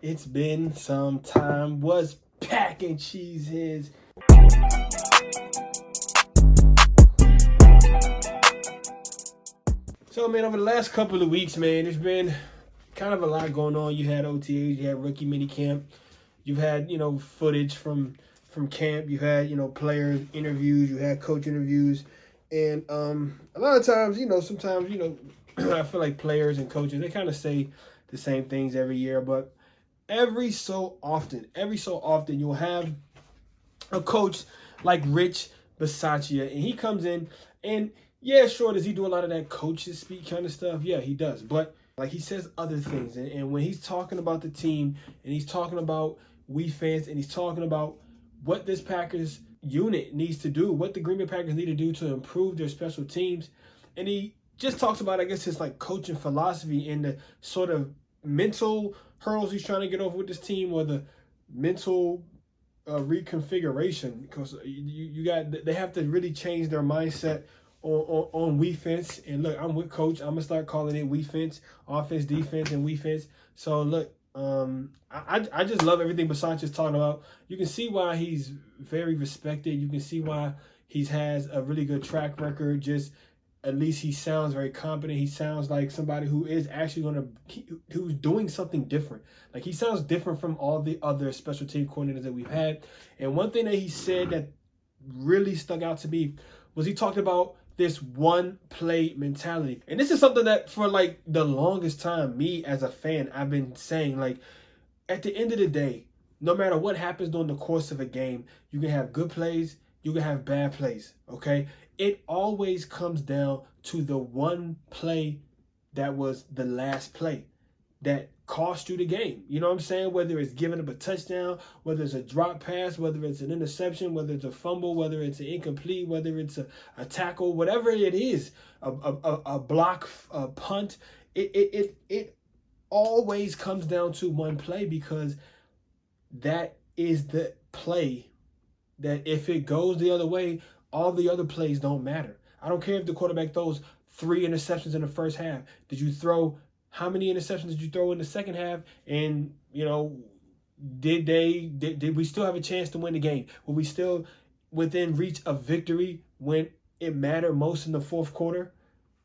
It's been some time. Was packing cheeseheads. So, man, over the last couple of weeks, man, there's been kind of a lot going on. You had OTAs, you had rookie mini camp, you've had, footage from camp, you had, player interviews, you had coach interviews, and a lot of times, sometimes, I feel like players and coaches, they kind of say the same things every year, but every so often, you'll have a coach like Rich Bisaccia, and he comes in, and yeah, sure, does he do a lot of that coaches speak kind of stuff? Yeah, he does, but like he says other things, and when he's talking about the team, and he's talking about we fans, and he's talking about what this Packers unit needs to do, what the Green Bay Packers need to do to improve their special teams, and he just talks about, I guess, his like coaching philosophy and the sort of mental hurdles he's trying to get over with this team, or the mental reconfiguration, because they have to really change their mindset on we fence. And look, I'm with coach. I'm gonna start calling it we fence, offense, defense, and we fence. So look, I just love everything Bisaccia's talking about. You can see why he's very respected. You can see why he has a really good track record. Just at least he sounds very competent. He sounds like somebody who is actually who's doing something different. Like, he sounds different from all the other special team coordinators that we've had. And one thing that he said that really stuck out to me was he talked about this one play mentality. And this is something that for like the longest time, me as a fan, I've been saying, like, at the end of the day, no matter what happens during the course of a game, you can have good plays, you can have bad plays, okay? It always comes down to the one play that was the last play that cost you the game. You know what I'm saying? Whether it's giving up a touchdown, whether it's a drop pass, whether it's an interception, whether it's a fumble, whether it's an incomplete, whether it's a tackle, whatever it is, a block, a punt, it always comes down to one play, because that is the play that if it goes the other way, all the other plays don't matter. I don't care if the quarterback throws 3 interceptions in the first half. How many interceptions did you throw in the second half? And, did we still have a chance to win the game? Were we still within reach of victory when it mattered most in the fourth quarter?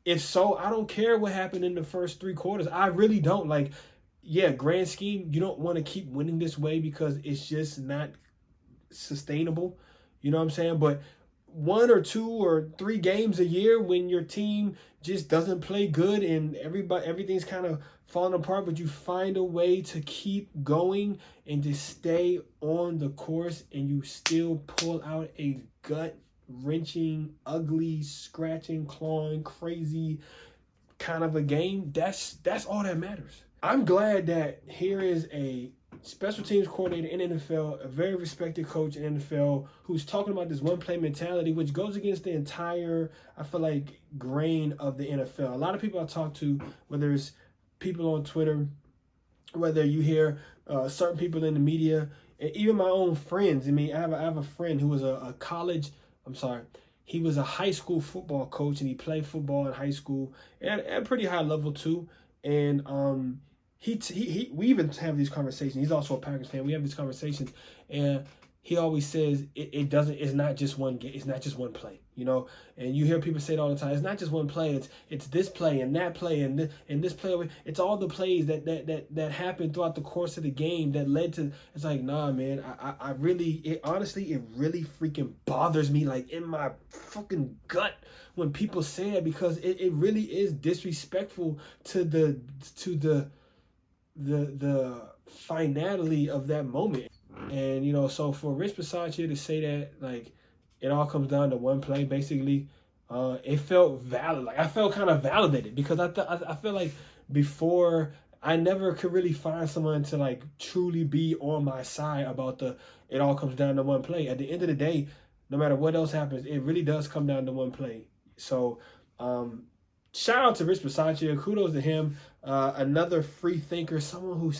If so, I don't care what happened in the first 3 quarters. I really don't. Like, yeah, grand scheme, you don't want to keep winning this way because it's just not sustainable. You know what I'm saying? But 1 or 2 or 3 games a year when your team just doesn't play good and everything's kind of falling apart, but you find a way to keep going and to stay on the course, and you still pull out a gut-wrenching, ugly, scratching, clawing, crazy kind of a game, that's all that matters. I'm glad that here is a special teams coordinator in the NFL, a very respected coach in the NFL, who's talking about this one play mentality, which goes against the entire, I feel like, grain of the NFL. A lot of people I talk to, whether it's people on Twitter, whether you hear certain people in the media, and even my own friends. I mean, I have a friend who was he was a high school football coach, and he played football in high school at a pretty high level too. And we even have these conversations. He's also a Packers fan. We have these conversations, and he always says it's not just one game. It's not just one play, And you hear people say it all the time. It's not just one play. It's this play and that play and this play. It's all the plays that happened throughout the course of the game that led to. It's like, nah, man. Honestly, it really freaking bothers me, like in my fucking gut, when people say that, because it really is disrespectful to the finality of that moment. And so for Rich Bisaccia to say that, like, it all comes down to one play, basically, it felt valid. Like, I felt kind of validated, because I feel like before I never could really find someone to like truly be on my side about it all comes down to one play. At the end of the day, no matter what else happens, it really does come down to one play. So shout out to Rich Bisaccia. Kudos to him. Another free thinker, someone who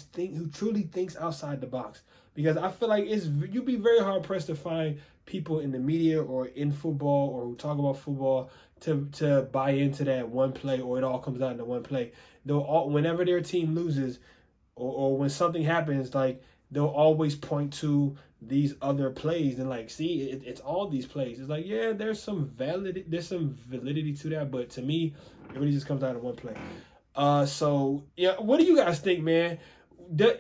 truly thinks outside the box. Because I feel like you'd be very hard pressed to find people in the media or in football or who talk about football to buy into that one play, or it all comes down to one play. Whenever their team loses, or when something happens, like they'll always point to these other plays and like, see, it's all these plays. It's like, yeah, there's some validity to that, but to me, it really just comes out of one play. So yeah, what do you guys think, man? Do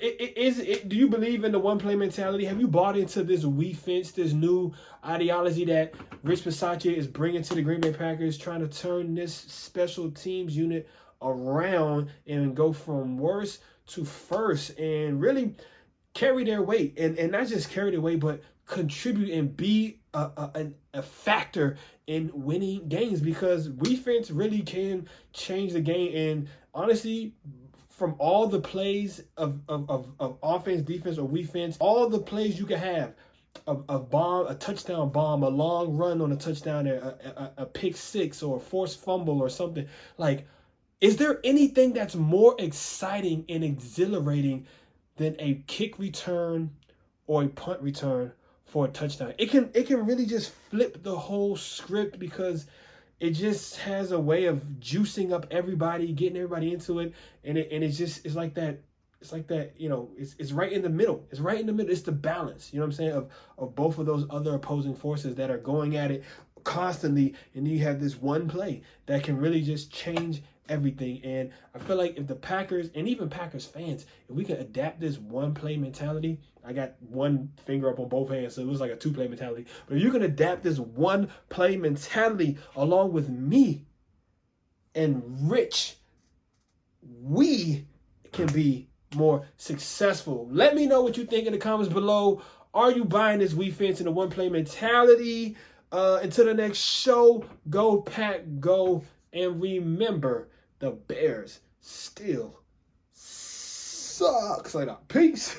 you believe in the one play mentality? Have you bought into this we fence, this new ideology that Rich Bisaccia is bringing to the Green Bay Packers, trying to turn this special teams unit around and go from worst to first and really carry their weight, and not just carry their weight, but contribute and be a factor in winning games, because defense really can change the game. And honestly, from all the plays of offense, defense, or defense, all the plays you can have, a bomb, a touchdown bomb, a long run on a touchdown, a pick six, or a forced fumble or something. Like, is there anything that's more exciting and exhilarating than a kick return or a punt return for a touchdown? It can really just flip the whole script, because it just has a way of juicing up everybody, getting everybody into it, and it's like that. It's like that, it's right in the middle. It's right in the middle. It's the balance, you know what I'm saying, of both of those other opposing forces that are going at it constantly, and you have this one play that can really just change everything. And I feel like if the Packers, and even Packers fans, if we can adapt this one play mentality, I got one finger up on both hands, so it looks like a two play mentality, but if you can adapt this one play mentality along with me and Rich, we can be more successful. Let me know what you think in the comments below. Are you buying this we fence and the one play mentality? Until the next show, go Pack, go. And remember, the Bears still sucks. Like that. Peace.